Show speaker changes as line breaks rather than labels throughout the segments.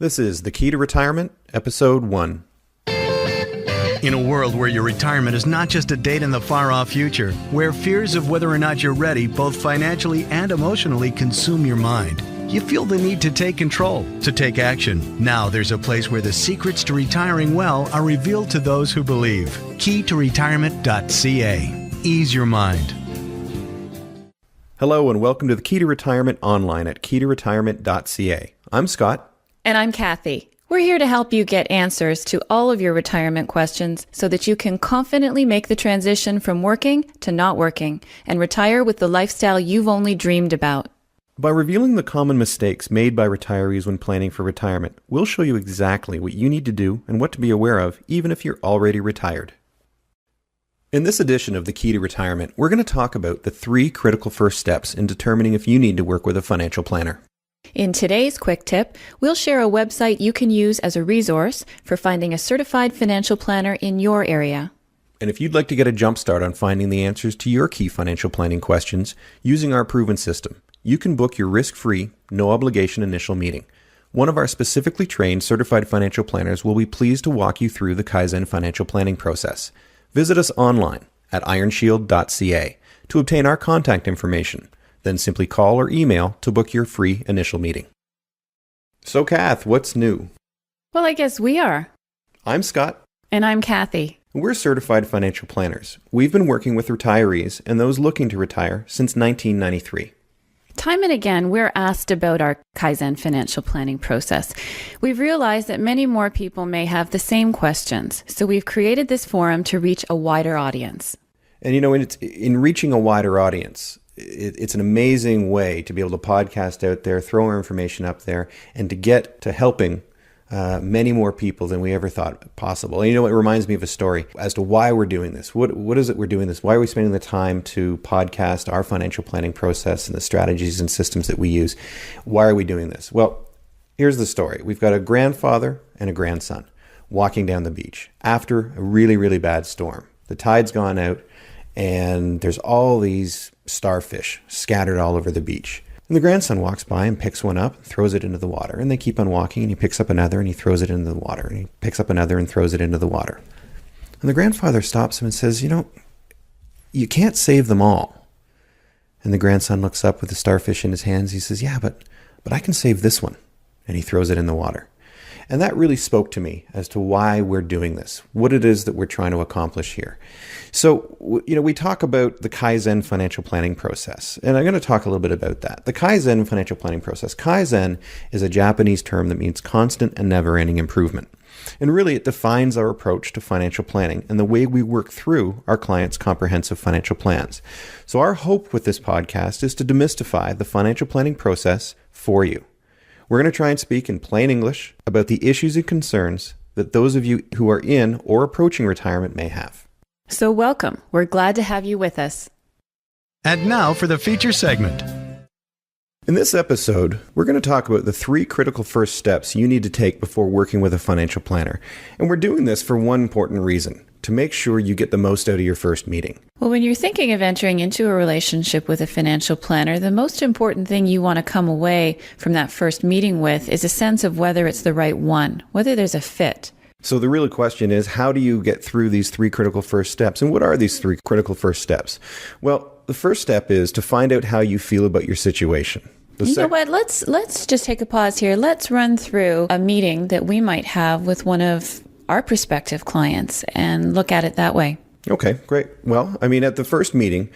This is The Key to Retirement, Episode 1.
In a world where your retirement is not just a date in the far-off future, where fears of whether or not you're ready, both financially and emotionally, consume your mind, you feel the need to take control, to take action. Now there's a place where the secrets to retiring well are revealed to those who believe. keytoretirement.ca. Ease your mind.
Hello and welcome to The Key to Retirement online at keytoretirement.ca. I'm Scott.
And I'm Kathy. We're here to help you get answers to all of your retirement questions so that you can confidently make the transition from working to not working and retire with the lifestyle you've only dreamed about.
By revealing the common mistakes made by retirees when planning for retirement, we'll show you exactly what you need to do and what to be aware of, even if you're already retired. In this edition of The Key to Retirement, we're going to talk about the 3 critical first steps in determining if you need to work with a financial planner.
In today's quick tip, we'll share a website you can use as a resource for finding a certified financial planner in your area.
And if you'd like to get a jump start on finding the answers to your key financial planning questions using our proven system, you can book your risk-free, no-obligation initial meeting. One of our specifically trained certified financial planners will be pleased to walk you through the Kaizen financial planning process. Visit us online at ironshield.ca to obtain our contact information. Then simply call or email to book your free initial meeting. So Kath, what's new?
Well, I guess we are.
I'm Scott.
And I'm Kathy.
We're certified financial planners. We've been working with retirees and those looking to retire since 1993.
Time and again, we're asked about our Kaizen financial planning process. We've realized that many more people may have the same questions, so we've created this forum to reach a wider audience.
And in reaching a wider audience, it's an amazing way to be able to podcast out there, throw our information up there, and to get to helping many more people than we ever thought possible. And it reminds me of a story as to why we're doing this. What is it we're doing this? Why are we spending the time to podcast our financial planning process and the strategies and systems that we use? Why are we doing this? Well, here's the story. We've got a grandfather and a grandson walking down the beach after a really, really bad storm. The tide's gone out and there's all these starfish scattered all over the beach. And the grandson walks by and picks one up, throws it into the water. And they keep on walking, and he picks up another, and he throws it into the water. And he picks up another and throws it into the water. And the grandfather stops him and says, you can't save them all. And the grandson looks up with the starfish in his hands. He says, yeah, but I can save this one. And he throws it in the water. And that really spoke to me as to why we're doing this, what it is that we're trying to accomplish here. So, we talk about the Kaizen financial planning process, and I'm going to talk a little bit about that. The Kaizen financial planning process. Kaizen is a Japanese term that means constant and never-ending improvement. And really, it defines our approach to financial planning and the way we work through our clients' comprehensive financial plans. So our hope with this podcast is to demystify the financial planning process for you. We're going to try and speak in plain English about the issues and concerns that those of you who are in or approaching retirement may have.
So welcome. We're glad to have you with us.
And now for the feature segment.
In this episode, we're going to talk about the 3 critical first steps you need to take before working with a financial planner. And we're doing this for one important reason: to make sure you get the most out of your first meeting.
Well, when you're thinking of entering into a relationship with a financial planner, the most important thing you want to come away from that first meeting with is a sense of whether it's the right one, whether there's a fit.
So the real question is, how do you get through these 3 critical first steps? And what are these 3 critical first steps? Well, the first step is to find out how you feel about your situation.
You know what? Let's just take a pause here. Let's run through a meeting that we might have with one of our prospective clients and look at it that way.
Okay, great. Well, at the first meeting,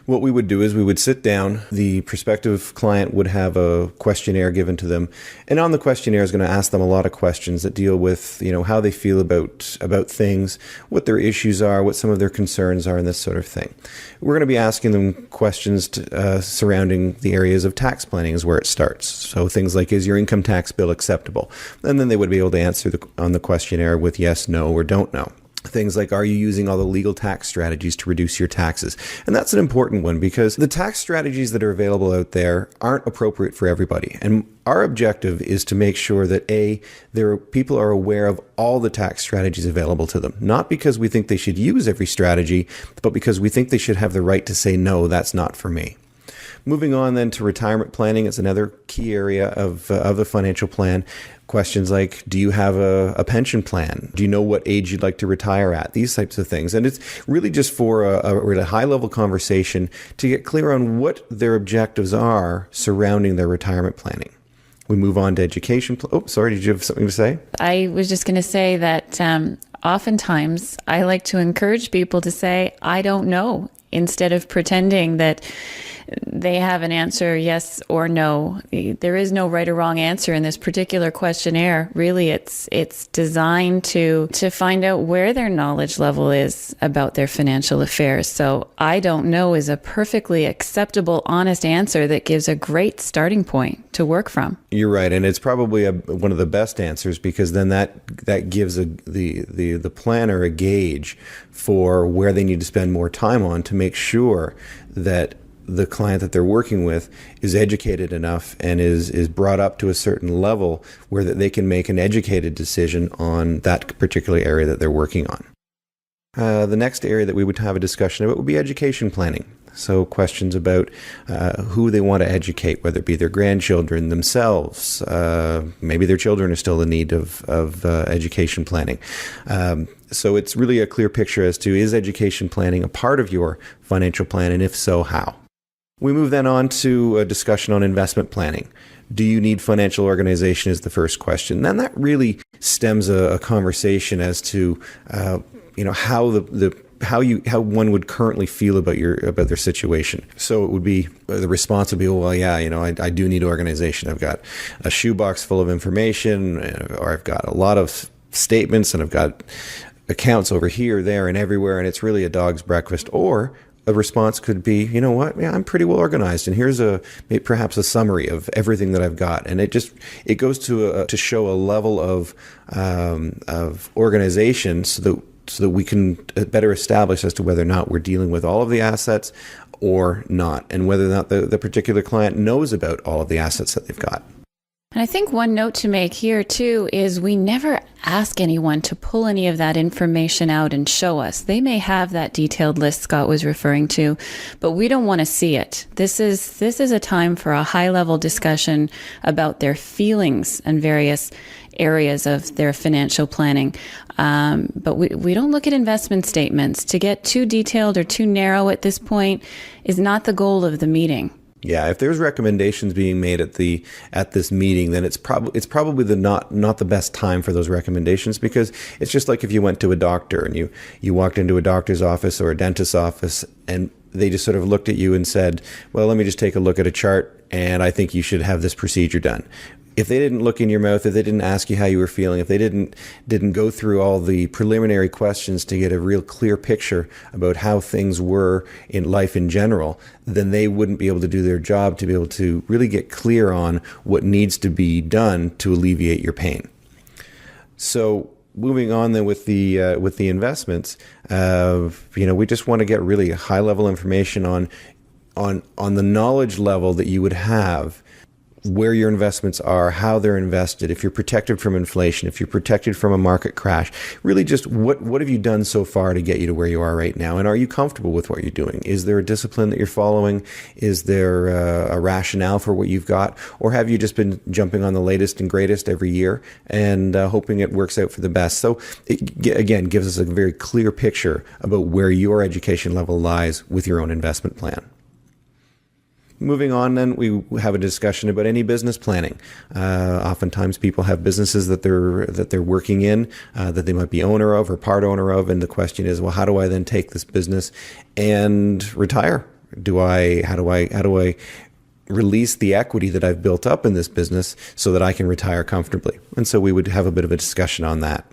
what we would do is we would sit down. The prospective client would have a questionnaire given to them. And on the questionnaire is going to ask them a lot of questions that deal with, how they feel about things, what their issues are, what some of their concerns are, and this sort of thing. We're going to be asking them questions surrounding the areas of tax planning is where it starts. So things like, is your income tax bill acceptable? And then they would be able to answer on the questionnaire with yes, no, or don't know. Things like, are you using all the legal tax strategies to reduce your taxes? And that's an important one because the tax strategies that are available out there aren't appropriate for everybody. And our objective is to make sure that people are aware of all the tax strategies available to them. Not because we think they should use every strategy, but because we think they should have the right to say, no, that's not for me. Moving on then to retirement planning, it's another key area of the financial plan. Questions like, do you have a pension plan? Do you know what age you'd like to retire at? These types of things. And it's really just for a really high-level conversation to get clear on what their objectives are surrounding their retirement planning. We move on to education. Oh, sorry, did you have something to say?
I was just going to say that oftentimes I like to encourage people to say, I don't know, instead of pretending that they have an answer, yes or no. There is no right or wrong answer in this particular questionnaire. Really, it's designed to find out where their knowledge level is about their financial affairs. So I don't know is a perfectly acceptable, honest answer that gives a great starting point to work from.
You're right, and it's probably one of the best answers, because then that gives the planner a gauge for where they need to spend more time on to make sure that the client that they're working with is educated enough and is brought up to a certain level where that they can make an educated decision on that particular area that they're working on. The next area that we would have a discussion about would be education planning. So questions about who they want to educate, whether it be their grandchildren, themselves, maybe their children are still in need of education planning. So it's really a clear picture as to, is education planning a part of your financial plan, and if so, how? We move then on to a discussion on investment planning. Do you need financial organization is the first question. Then that really stems a conversation as to how one would currently feel about their situation. So it would be, the response would be, well, yeah, I do need organization. I've got a shoebox full of information, or I've got a lot of statements, and I've got accounts over here, there, and everywhere, and it's really a dog's breakfast. Or a response could be, you know what, yeah, I'm pretty well organized, and here's perhaps a summary of everything that I've got, and it goes to show a level of organization, so that we can better establish as to whether or not we're dealing with all of the assets or not, and whether or not the particular client knows about all of the assets that they've got.
And I think one note to make here too is we never ask anyone to pull any of that information out and show us. They may have that detailed list Scott was referring to, but we don't want to see it. This is a time for a high-level discussion about their feelings and various areas of their financial planning. But we don't look at investment statements. To get too detailed or too narrow at this point is not the goal of the meeting.
Yeah, if there's recommendations being made at this meeting, then it's probably not the best time for those recommendations, because it's just like if you went to a doctor and you walked into a doctor's office or a dentist's office, and they just sort of looked at you and said, well, let me just take a look at a chart, and I think you should have this procedure done. If they didn't look in your mouth, if they didn't ask you how you were feeling, if they didn't go through all the preliminary questions to get a real clear picture about how things were in life in general, then they wouldn't be able to do their job to be able to really get clear on what needs to be done to alleviate your pain. So moving on then with the investments, we just want to get really high level information on the knowledge level that you would have, where your investments are, how they're invested, if you're protected from inflation, if you're protected from a market crash. Really just what have you done so far to get you to where you are right now? And are you comfortable with what you're doing? Is there a discipline that you're following? Is there a rationale for what you've got? Or have you just been jumping on the latest and greatest every year and hoping it works out for the best? So it, again, gives us a very clear picture about where your education level lies with your own investment plan. Moving on, then, we have a discussion about any business planning. Oftentimes, people have businesses that they're working in, that they might be owner of or part owner of, and the question is, well, how do I then take this business and retire? How do I release the equity that I've built up in this business so that I can retire comfortably? And so we would have a bit of a discussion on that.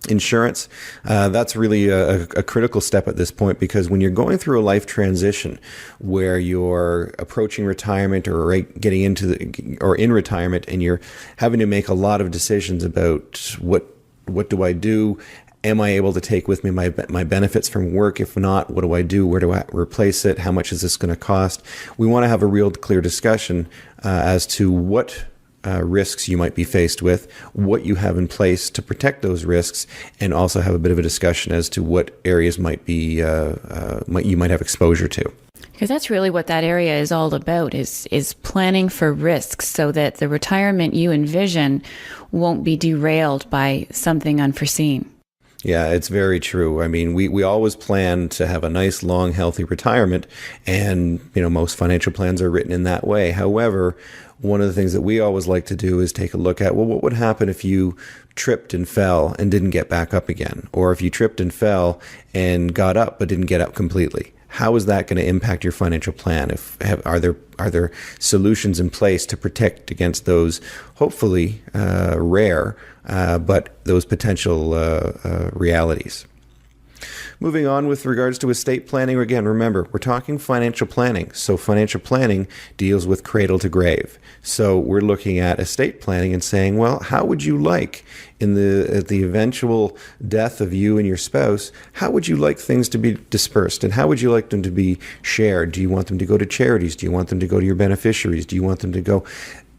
Insurance, that's really a critical step at this point, because when you're going through a life transition where you're approaching retirement or getting in retirement, and you're having to make a lot of decisions about what do I do? Am I able to take with me my benefits from work? If not, what do I do? Where do I replace it? How much is this going to cost? We want to have a real clear discussion as to what risks you might be faced with, what you have in place to protect those risks, and also have a bit of a discussion as to what areas might be you might have exposure to.
Because that's really what that area is all about, is planning for risks so that the retirement you envision won't be derailed by something unforeseen.
Yeah, it's very true. I mean, we always plan to have a nice, long, healthy retirement, and most financial plans are written in that way. However, one of the things that we always like to do is take a look at, well, what would happen if you tripped and fell and didn't get back up again? Or if you tripped and fell and got up but didn't get up completely? How is that going to impact your financial plan? Are there solutions in place to protect against those hopefully rare but those potential realities? Moving on with regards to estate planning, again, remember, we're talking financial planning. So financial planning deals with cradle to grave. So we're looking at estate planning and saying, well, how would you like at the eventual death of you and your spouse, how would you like things to be dispersed, and how would you like them to be shared? Do you want them to go to charities? Do you want them to go to your beneficiaries? Do you want them to go?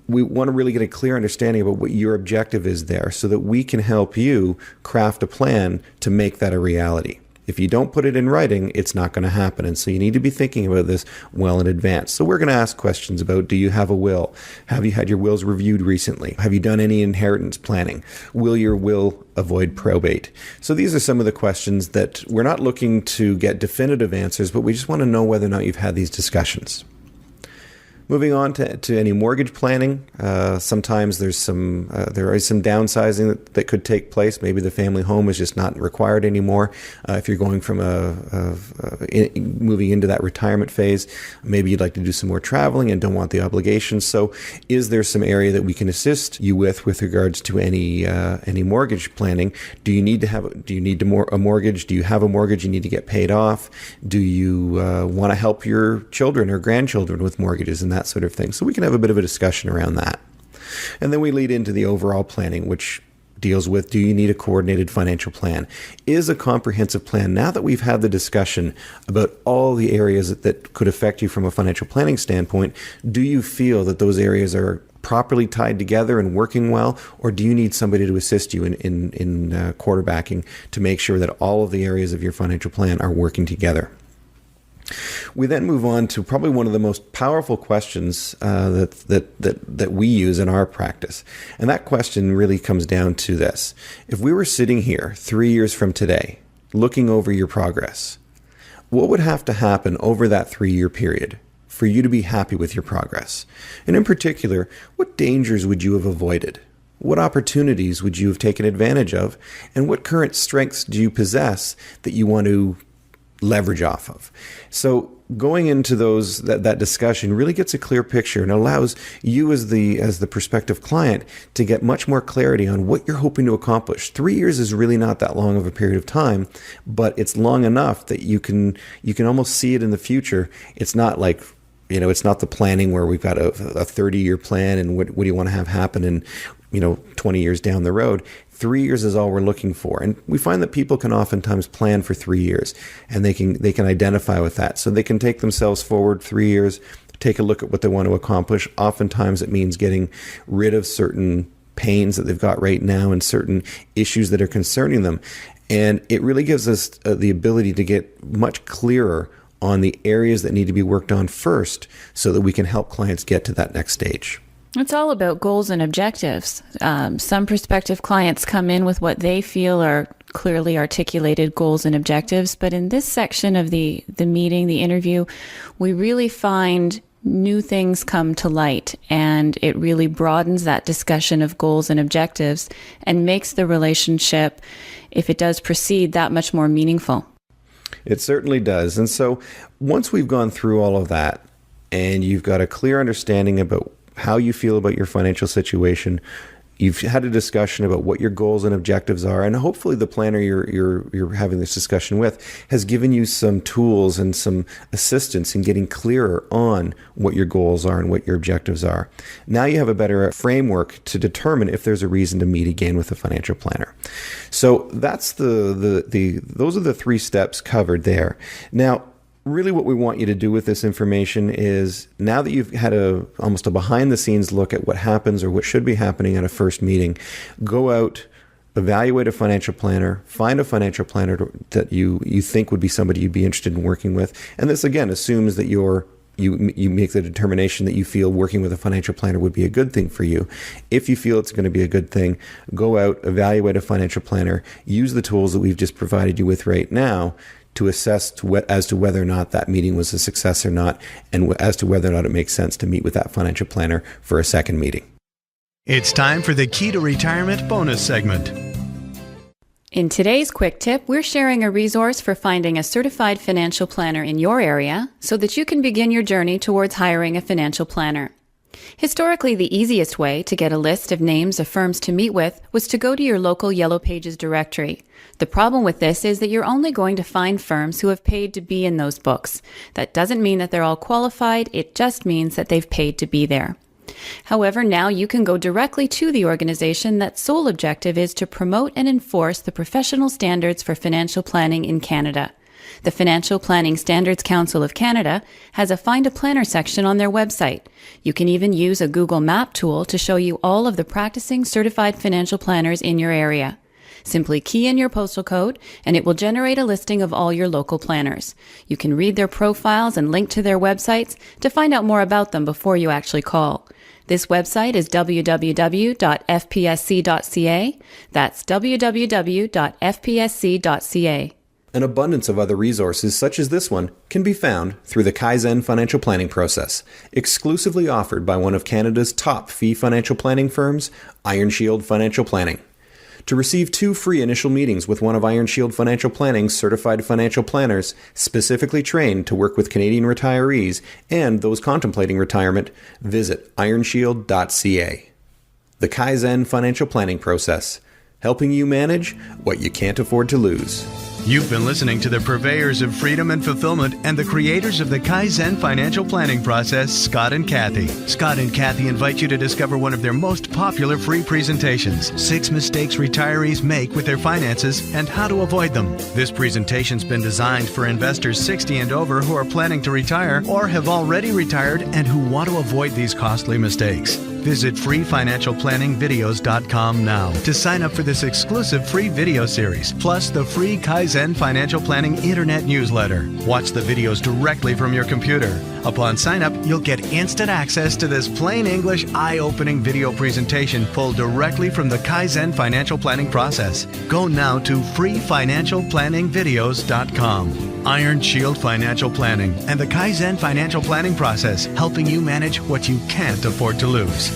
We want to really get a clear understanding about what your objective is there so that we can help you craft a plan to make that a reality. If you don't put it in writing, it's not going to happen. And so you need to be thinking about this well in advance. So we're going to ask questions about, do you have a will? Have you had your wills reviewed recently? Have you done any inheritance planning? Will your will avoid probate? So these are some of the questions that we're not looking to get definitive answers, but we just want to know whether or not you've had these discussions. Moving on to any mortgage planning, sometimes there is some downsizing that could take place. Maybe the family home is just not required anymore. If you're going from moving into that retirement phase, maybe you'd like to do some more traveling and don't want the obligations. So, is there some area that we can assist you with regards to any mortgage planning? Do you need a mortgage? Do you have a mortgage you need to get paid off? Do you want to help your children or grandchildren with mortgages and that sort of thing? So we can have a bit of a discussion around that. And then we lead into the overall planning, which deals with, do you need a coordinated financial plan? Is a comprehensive plan, now that we've had the discussion about all the areas that could affect you from a financial planning standpoint, do you feel that those areas are properly tied together and working well, or do you need somebody to assist you in quarterbacking to make sure that all of the areas of your financial plan are working together? We then move on to probably one of the most powerful questions that we use in our practice. And that question really comes down to this. If we were sitting here 3 years from today, looking over your progress, what would have to happen over that 3-year period for you to be happy with your progress? And in particular, what dangers would you have avoided? What opportunities would you have taken advantage of? And what current strengths do you possess that you want to leverage off of? So going into that discussion really gets a clear picture and allows you as the prospective client to get much more clarity on what you're hoping to accomplish. 3 years is really not that long of a period of time, but it's long enough that you can almost see it in the future. It's not like, it's not the planning where we've got a 30-year plan and what do you want to have happen in 20 years down the road. 3 years is all we're looking for. And we find that people can oftentimes plan for 3 years, and they can identify with that. So they can take themselves forward 3 years, take a look at what they want to accomplish. Oftentimes it means getting rid of certain pains that they've got right now and certain issues that are concerning them. And it really gives us the ability to get much clearer on the areas that need to be worked on first so that we can help clients get to that next stage.
It's all about goals and objectives. Some prospective clients come in with what they feel are clearly articulated goals and objectives. But in this section of the meeting, the interview, we really find new things come to light, and it really broadens that discussion of goals and objectives and makes the relationship, if it does proceed, that much more meaningful.
It certainly does. And so once we've gone through all of that and you've got a clear understanding about how you feel about your financial situation, you've had a discussion about what your goals and objectives are, and hopefully the planner you're having this discussion with has given you some tools and some assistance in getting clearer on what your goals are and what your objectives are. Now you have a better framework to determine if there's a reason to meet again with a financial planner. So that's those are the 3 steps covered there. Now, really what we want you to do with this information is, now that you've had almost a behind the scenes look at what happens or what should be happening at a first meeting, go out evaluate a financial planner, find a financial planner that you think would be somebody you'd be interested in working with. And this, again, assumes that you make the determination that you feel working with a financial planner would be a good thing for you. If you feel it's going to be a good thing, go out, evaluate a financial planner, use the tools that we've just provided you with right now to assess as to whether or not that meeting was a success or not, and as to whether or not it makes sense to meet with that financial planner for a second meeting.
It's time for the Key to Retirement bonus segment.
In today's quick tip, we're sharing a resource for finding a certified financial planner in your area so that you can begin your journey towards hiring a financial planner. Historically, the easiest way to get a list of names of firms to meet with was to go to your local Yellow Pages directory. The problem with this is that you're only going to find firms who have paid to be in those books. That doesn't mean that they're all qualified, it just means that they've paid to be there. However, now you can go directly to the organization that's sole objective is to promote and enforce the professional standards for financial planning in Canada. The Financial Planning Standards Council of Canada has a Find a Planner section on their website. You can even use a Google Map tool to show you all of the practicing certified financial planners in your area. Simply key in your postal code and it will generate a listing of all your local planners. You can read their profiles and link to their websites to find out more about them before you actually call. This website is www.fpsc.ca. That's www.fpsc.ca.
An abundance of other resources such as this one can be found through the Kaizen financial planning process, exclusively offered by one of Canada's top fee financial planning firms, Iron Shield Financial Planning. To receive 2 free initial meetings with one of Iron Shield Financial Planning's certified financial planners specifically trained to work with Canadian retirees and those contemplating retirement, visit ironshield.ca. The Kaizen financial planning process, helping you manage what you can't afford to lose.
You've been listening to the purveyors of freedom and fulfillment and the creators of the Kaizen financial planning process, Scott and Kathy. Scott and Kathy invite you to discover one of their most popular free presentations, 6 mistakes retirees make with their finances and how to avoid them. This presentation's been designed for investors 60 and over who are planning to retire or have already retired and who want to avoid these costly mistakes. Visit freefinancialplanningvideos.com now to sign up for this exclusive free video series, plus the free Kaizen Financial Planning Internet newsletter. Watch the videos directly from your computer. Upon sign up, you'll get instant access to this plain English, eye-opening video presentation pulled directly from the Kaizen Financial Planning process. Go now to freefinancialplanningvideos.com. Iron Shield Financial Planning and the Kaizen Financial Planning process, helping you manage what you can't afford to lose.